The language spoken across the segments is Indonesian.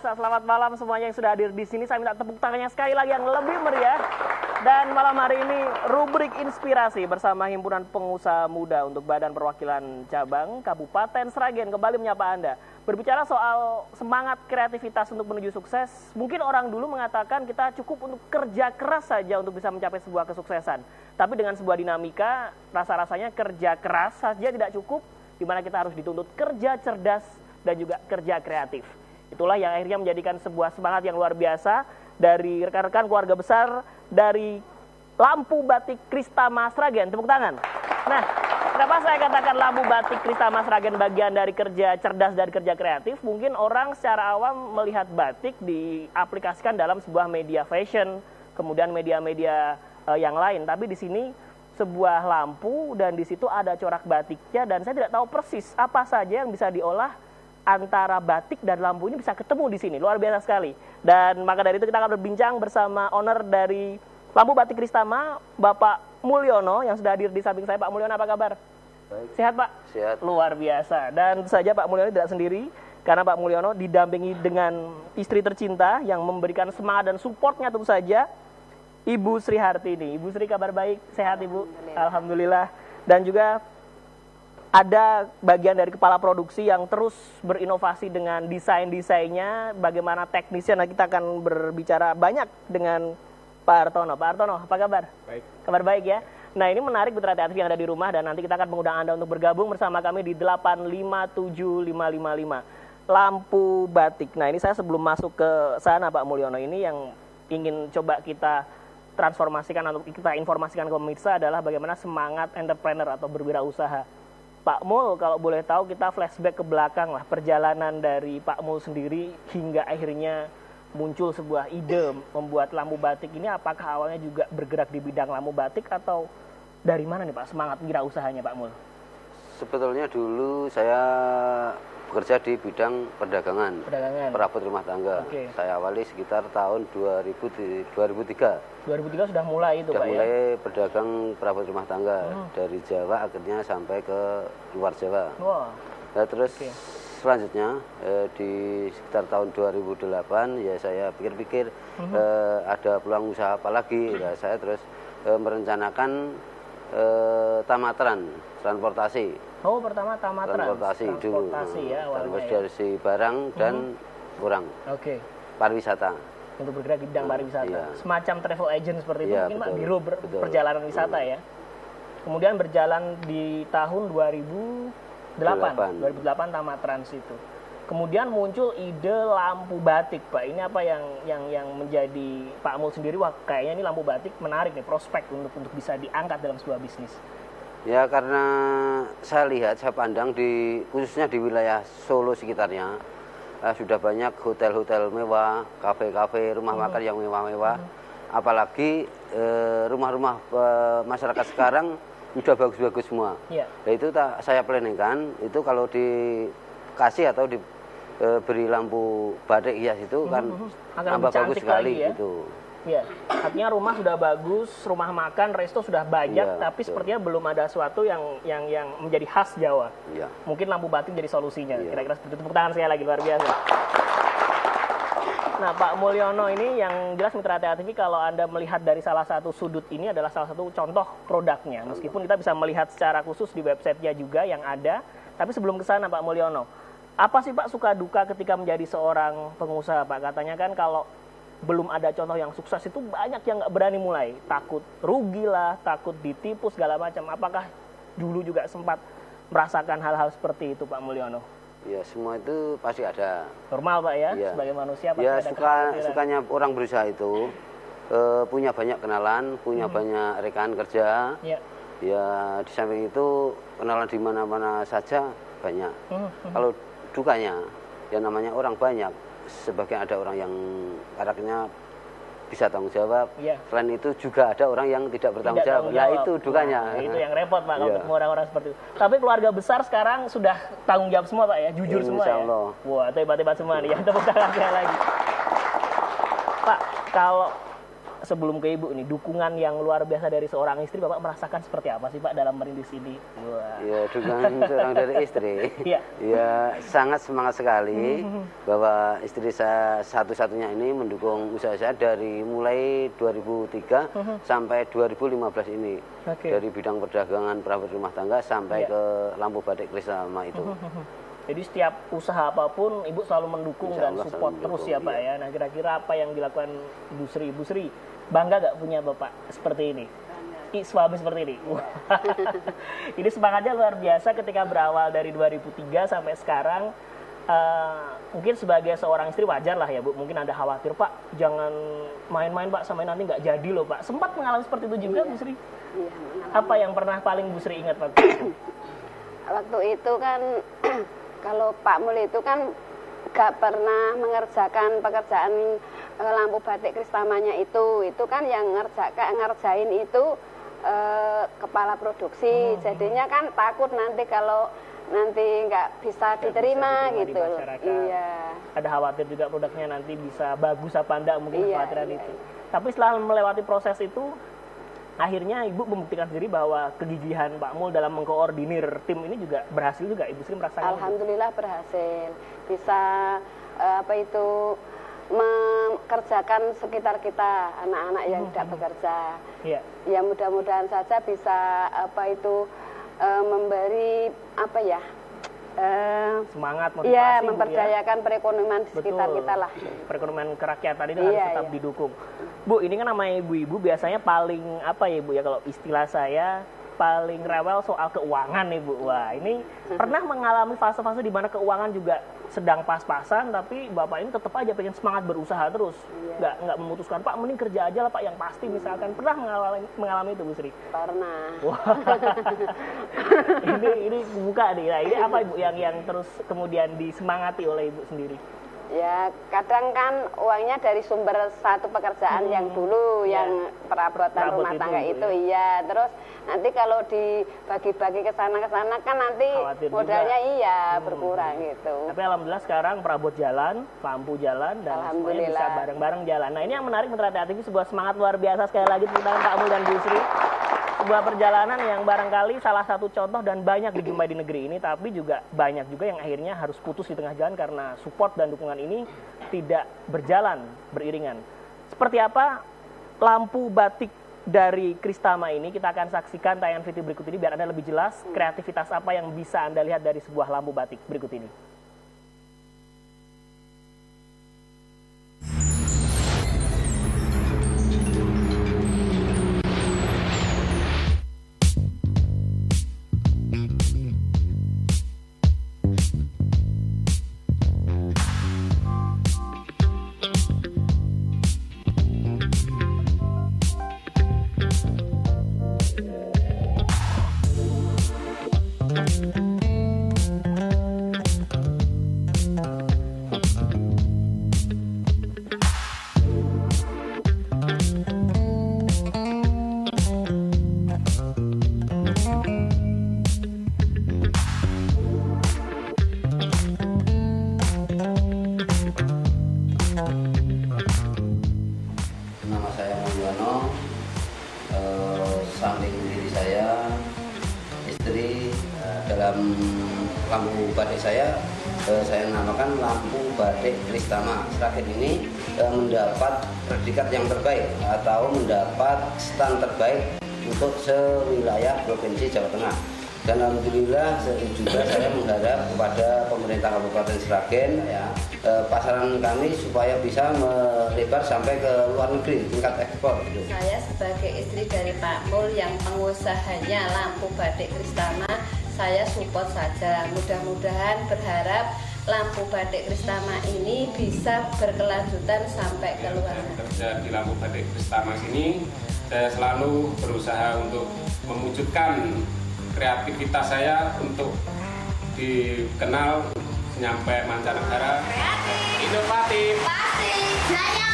biasa. Selamat malam semuanya yang sudah hadir di sini. Saya minta tepuk tangannya sekali lagi yang lebih meriah. Dan malam hari ini rubrik inspirasi bersama Himpunan Pengusaha Muda untuk Badan Perwakilan Cabang Kabupaten Sragen kembali menyapa Anda. Berbicara soal semangat kreativitas untuk menuju sukses, mungkin orang dulu mengatakan kita cukup untuk kerja keras saja untuk bisa mencapai sebuah kesuksesan. Tapi dengan sebuah dinamika, rasa-rasanya kerja keras saja tidak cukup, di mana kita harus dituntut kerja cerdas dan juga kerja kreatif. Itulah yang akhirnya menjadikan sebuah semangat yang luar biasa dari rekan-rekan keluarga besar dari Lampu Batik Kristama Sragen. Tepuk tangan. Nah, kenapa saya katakan Lampu Batik Kristama Sragen bagian dari kerja cerdas dan kerja kreatif? Mungkin orang secara awam melihat batik diaplikasikan dalam sebuah media fashion, kemudian media-media yang lain. Tapi di sini sebuah lampu dan di situ ada corak batiknya dan saya tidak tahu persis apa saja yang bisa diolah antara batik dan lampu ini bisa ketemu di sini. Luar biasa sekali. Dan maka dari itu kita akan berbincang bersama owner dari Lampu Batik Kristama, Bapak Mulyono yang sudah hadir di samping saya. Pak Mulyono, apa kabar? Baik. Sehat, Pak? Sehat. Luar biasa. Dan tentu saja Pak Mulyono tidak sendiri karena Pak Mulyono didampingi dengan istri tercinta yang memberikan semangat dan supportnya tentu saja, Ibu Sri Hartini. Ibu Sri, kabar baik? Sehat, Ibu? Alhamdulillah. Dan juga ada bagian dari kepala produksi yang terus berinovasi dengan desain-desainnya, bagaimana teknisnya. Nah, kita akan berbicara banyak dengan Pak Artono. Pak Artono, apa kabar? Baik. Kabar baik ya? Nah, ini menarik Mitra Kreatif yang ada di rumah dan nanti kita akan mengundang Anda untuk bergabung bersama kami di 857555. Lampu Batik. Nah, ini saya sebelum masuk ke sana Pak Mulyono, ini yang ingin coba kita transformasikan atau kita informasikan ke pemirsa adalah bagaimana semangat entrepreneur atau berwirausaha. Pak Mul, kalau boleh tahu kita flashback ke belakang lah, perjalanan dari Pak Mul sendiri hingga akhirnya muncul sebuah ide membuat lampu batik ini. Apakah awalnya juga bergerak di bidang lampu batik atau dari mana nih Pak semangat wirausahanya Pak Mul? Sebetulnya dulu saya bekerja di bidang perdagangan, perabot rumah tangga. Oke. Saya awali sekitar tahun 2003. 2003 sudah mulai itu sudah Pak mulai ya? pedagang perabot rumah tangga dari Jawa akhirnya sampai ke luar Jawa. Wah. Nah, terus selanjutnya di sekitar tahun 2008 ya saya pikir-pikir ada peluang usaha apa lagi. Ya, saya terus merencanakan tamatran transportasi. Oh, pertama Transportasi dulu. Ya awalnya. Transportasi barang dan orang. Oke. Pariwisata. Untuk bergerak di bidang pariwisata. Iya. Semacam travel agent seperti itu Iya, mungkin Pak, betul, biro betul. perjalanan wisata ya. Kemudian berjalan di tahun 2008 tamatran itu. Kemudian muncul ide lampu batik, Pak. Ini apa yang menjadi Pak Mul sendiri? Wah, kayaknya ini lampu batik menarik nih, prospek untuk bisa diangkat dalam sebuah bisnis. Ya karena saya lihat, saya pandang khususnya di wilayah Solo sekitarnya sudah banyak hotel-hotel mewah, kafe-kafe, rumah makan yang mewah-mewah. Apalagi rumah-rumah masyarakat sekarang sudah bagus-bagus semua. Ya. Nah, itu saya planningkan itu kalau dikasih atau diberi lampu batik hias itu kan tambah bagus sekali ya? gitu. Ya, artinya rumah sudah bagus, rumah makan, resto sudah banyak, Ya, tapi betul. sepertinya belum ada sesuatu yang menjadi khas Jawa. Ya. Mungkin lampu batik jadi solusinya. Ya. Kira-kira seperti itu. Tepuk tangan saya lagi, luar biasa. Nah, Pak Mulyono ini yang jelas Mitra TV, kalau Anda melihat dari salah satu sudut ini adalah salah satu contoh produknya. Meskipun kita bisa melihat secara khusus di websitenya juga yang ada, tapi sebelum ke sana Pak Mulyono, apa sih Pak suka duka ketika menjadi seorang pengusaha Pak? Katanya kan kalau belum ada contoh yang sukses itu banyak yang nggak berani mulai, takut rugi lah, takut ditipu segala macam. Apakah dulu juga sempat merasakan hal-hal seperti itu Pak Mulyono? Ya semua itu pasti ada. Normal Pak ya, Ya. sebagai manusia pasti Ya ada kekhawatiran. sukanya orang berusaha itu punya banyak kenalan, punya banyak rekan kerja. Ya. Ya di samping itu kenalan di mana-mana saja banyak. Kalau dukanya, ya namanya orang banyak. Sebagian ada orang yang karakternya bisa tanggung jawab. Iya. Selain itu juga ada orang yang tidak bertanggung jawab. Ya itu dukanya. Nah, itu yang repot Pak kalau Iya. ketemu orang-orang seperti itu. Tapi keluarga besar sekarang sudah tanggung jawab semua Pak ya, jujur semua ya. Insyaallah. Wah, hebat-hebat semua nih. Ya, tepuk tangan sekali lagi. Pak, kalau sebelum ke Ibu nih, dukungan yang luar biasa dari seorang istri, Bapak merasakan seperti apa sih Pak dalam merintis ini? Wah. Ya, dukungan seorang dari istri. Iya. Ya, sangat semangat sekali bahwa istri saya satu-satunya ini mendukung usaha saya dari mulai 2003 sampai 2015 ini. Oke. Dari bidang perdagangan perabot rumah tangga sampai Iya. ke lampu batik Kristama itu. Jadi setiap usaha apapun Ibu selalu mendukung Insya dan Allah support selalu terus mendukung, ya Pak iya. ya. Nah kira-kira apa yang dilakukan Ibu Sri? Ibu Sri bangga gak punya Bapak seperti ini? Suami seperti ini. Ini semangatnya luar biasa ketika berawal dari 2003 sampai sekarang. Mungkin sebagai seorang istri wajar lah ya Bu. Mungkin ada khawatir Pak, jangan main-main Pak sampai nanti nggak jadi loh Pak. Sempat mengalami seperti itu juga Bu Sri? Iya, Apa yang pernah paling Bu Sri ingat Pak? waktu itu kan kalau Pak Mul itu kan gak pernah mengerjakan pekerjaan lampu batik Kristamanya itu kan yang ngerjain itu kepala produksi. Jadinya kan takut nanti kalau nanti nggak bisa diterima di gitu. masyarakat. Iya. Ada khawatir juga produknya nanti bisa bagus apa enggak, mungkin Iya, kekhawatiran iya, itu. iya. Tapi setelah melewati proses itu, akhirnya Ibu membuktikan sendiri bahwa kegigihan Pak Mul dalam mengkoordinir tim ini juga berhasil juga. Ibu Sri merasakan itu? Alhamdulillah berhasil. Bisa mengerjakan sekitar kita anak-anak yang tidak bekerja. Iya. Ya mudah-mudahan saja bisa memberi Semangat, motivasi. ya Bu, memperdayakan perekonomian di sekitar Betul. kita lah. Perekonomian kerakyatan ini Iya, harus tetap iya. didukung. Bu, ini kan namanya ibu-ibu biasanya paling apa ya Bu ya, kalau istilah saya paling rewel soal keuangan nih Bu. Wah, ini pernah mengalami fase-fase di mana keuangan juga sedang pas-pasan, tapi Bapak ini tetap aja pengen semangat berusaha terus. Iya. Nggak memutuskan, Pak mending kerja aja lah Pak yang pasti misalkan. Pernah mengalami itu Bu Sri? Pernah. Wah. ini buka nih. Nah, ini apa Ibu yang terus kemudian disemangati oleh Ibu sendiri? Ya kadang kan uangnya dari sumber satu pekerjaan yang dulu Iya. yang perabotan Perabot rumah itu, tangga Bu, itu ya. iya. Terus nanti kalau dibagi-bagi ke sana kan nanti Khawatir modalnya juga. iya berkurang gitu. Tapi alhamdulillah sekarang perabot jalan, lampu jalan, dan semuanya bisa Alhamdulillah. bareng-bareng jalan. Nah ini yang menarik Mitra TV, sebuah semangat luar biasa sekali lagi tentang Pak Mul dan Bu Sri. Sebuah perjalanan yang barangkali salah satu contoh dan banyak dijumpai di negeri ini, tapi juga banyak juga yang akhirnya harus putus di tengah jalan karena support dan dukungan ini tidak berjalan beriringan. Seperti apa lampu batik dari Kristama ini, kita akan saksikan tayangan video berikut ini biar Anda lebih jelas kreativitas apa yang bisa Anda lihat dari sebuah lampu batik berikut ini. Nama saya Mulyono, samping diri saya, istri, dalam lampu batik saya namakan lampu batik Kristama. Sragen ini mendapat predikat yang terbaik atau mendapat stand terbaik untuk sewilayah Provinsi Jawa Tengah. Dan alhamdulillah juga saya mengharap kepada pemerintah Kabupaten Sragen ya, pasaran kami supaya bisa melebar sampai ke luar negeri tingkat ekspor gitu. Saya sebagai istri dari Pak Mul yang pengusahanya lampu batik Kristama, saya support saja. Mudah-mudahan berharap lampu batik Kristama ini bisa berkelanjutan sampai ke luar negeri. Kerja di lampu batik Kristama sini, saya selalu berusaha untuk mewujudkan kreativitas saya untuk dikenal sampai mancanegara. Inovatif. Pasti jaya.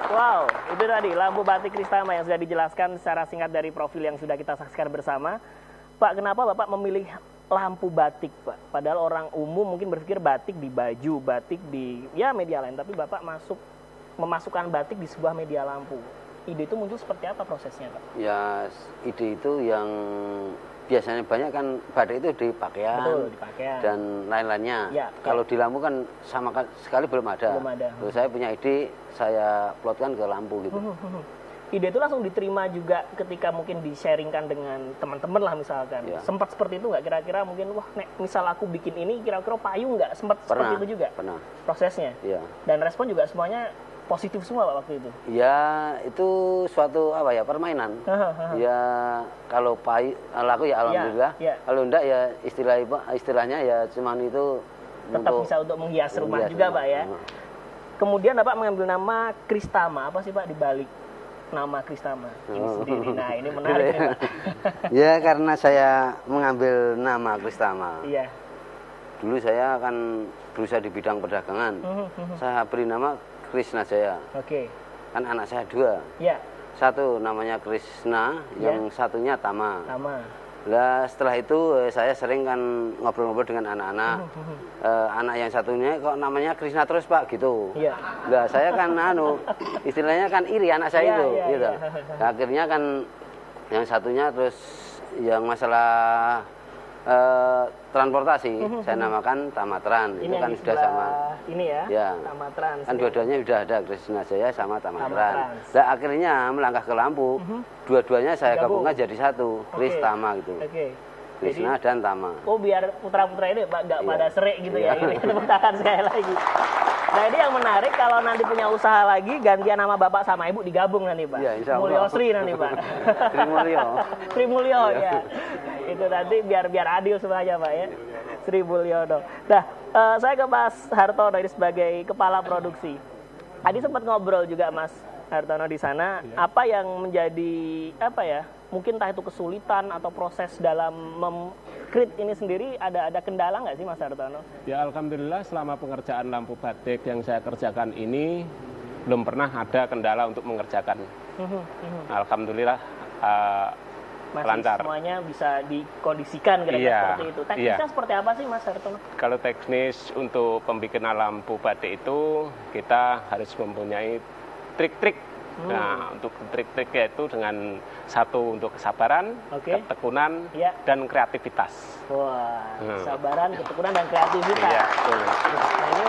Wow, itu Itu tadi lampu batik Kristama yang sudah dijelaskan secara singkat dari profil yang sudah kita saksikan bersama. Pak, kenapa Bapak memilih lampu batik, Pak? Padahal orang umum mungkin berpikir batik di baju, batik di ya media lain, tapi Bapak memasukkan batik di sebuah media lampu. Ide itu muncul seperti apa prosesnya, Pak? Ya, ide itu yang biasanya banyak kan batik itu di pakaian, Betul, di pakaian. dan lain-lainnya. Ya, Kalau di lampu kan sama sekali belum ada. Belum ada. Terus saya punya ide, saya plotkan ke lampu gitu. Ide itu langsung diterima juga ketika mungkin di-sharingkan dengan teman-teman lah misalkan. Ya. Sempat seperti itu nggak? Kira-kira mungkin, wah nek, misal aku bikin ini, kira-kira payung nggak? Sempat seperti itu juga? Pernah. Prosesnya? Ya. Dan respon juga semuanya positif semua Pak waktu itu? Ya, itu suatu apa ya, permainan. Ya, kalau laku ya alhamdulillah. Ya. Kalau enggak ya istilahnya ya cuman itu Tetap bisa untuk menghias rumah juga Pak ya? Kemudian Bapak mengambil nama Kristama. Apa sih Pak dibalik nama Kristama ini sendiri? Nah, ini menarik nih Pak. Ya, karena saya mengambil nama Kristama. Iya. Dulu saya akan berusaha di bidang perdagangan. Saya beri nama Krisna Jaya. Oke. Kan anak saya 2. Iya. Satu namanya Krisna, yang satunya Tama. Tama. Lah setelah itu saya sering kan ngobrol-ngobrol dengan anak-anak. Anak yang satunya kok namanya Krisna terus Pak gitu. Iya. Lah saya kan istilahnya kan iri anak saya Iya, itu iya, gitu. iya. Nah, akhirnya kan yang satunya terus yang masalah transportasi saya namakan Tamatran. Ini Itu yang kan di sudah sebelah sama. ini ya, Ya. Tamatran. Kan dua-duanya sudah ada, Krisna Jaya sama Tamatran. Tamatran. Nah akhirnya melangkah ke lampu, dua-duanya saya Gabung. gabungkan jadi satu, Kris Oke. Tama gitu. Oke. Krisna dan Tama. Oh, biar putra-putra ini Pak nggak Iya. pada serik gitu ya. Iya. Ini tepuk tangan sekali lagi. Nah, ini yang menarik kalau nanti punya usaha lagi gantian nama Bapak sama Ibu digabung nanti Pak. Iya, insya Allah. Mulyosri nanti Pak. Trimulyo. Trimulyo ya. Itu nanti biar adil semuanya Pak ya. Sri Mulyono. Nah, saya ke Mas Hartono ini sebagai kepala produksi. Tadi sempat ngobrol juga Mas Hartono di sana. Apa yang menjadi mungkin entah itu kesulitan atau proses dalam mem-create ini sendiri ada kendala nggak sih Mas Hartono? Ya alhamdulillah selama pengerjaan lampu batik yang saya kerjakan ini belum pernah ada kendala untuk mengerjakan. Alhamdulillah Masih lancar. semuanya bisa dikondisikan kira-kira Iya, seperti itu. Teknisnya seperti apa sih Mas Hartono? Kalau teknis untuk pembikinan lampu batik itu kita harus mempunyai trik-trik. Nah, untuk trik-triknya itu dengan satu untuk kesabaran, Oke. ketekunan, Iya. dan kreativitas. Wah, kesabaran, ketekunan, dan kreativitas. Iya, betul. Nah, ini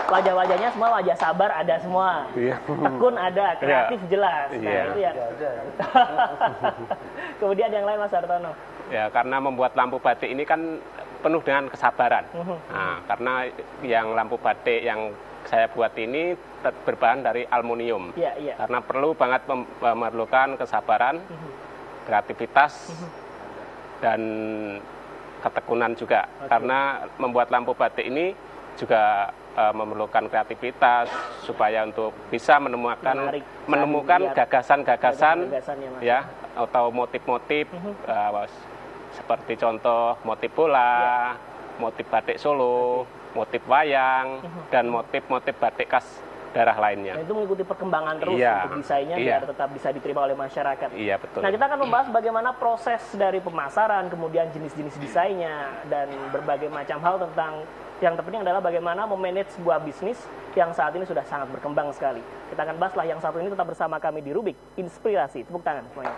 wajah-wajahnya semua wajah sabar ada semua. Iya. Tekun ada, kreatif jelas. Nah, Iya. itu ya. Kemudian yang lain Mas Hartono. Ya, karena membuat lampu batik ini kan penuh dengan kesabaran. Nah, karena yang lampu batik yang saya buat ini berbahan dari aluminium. Iya, iya. Karena perlu banget memerlukan kesabaran, kreativitas, dan ketekunan juga. Karena membuat lampu batik ini juga memerlukan kreativitas supaya untuk bisa Menarik. menemukan Biar- gagasan-gagasan gagasan-gagasannya, Mas. ya atau motif-motif seperti contoh motif bola, motif batik Solo, motif wayang, dan motif-motif batik khas daerah lainnya. Nah, itu mengikuti perkembangan terus Iya, untuk desainnya iya. biar tetap bisa diterima oleh masyarakat. Iya, betul. Nah, kita akan membahas bagaimana proses dari pemasaran, kemudian jenis-jenis desainnya, dan berbagai macam hal tentang yang terpenting adalah bagaimana memanage sebuah bisnis yang saat ini sudah sangat berkembang sekali. Kita akan bahaslah yang satu ini tetap bersama kami di Rubik Inspirasi. Tepuk tangan semuanya.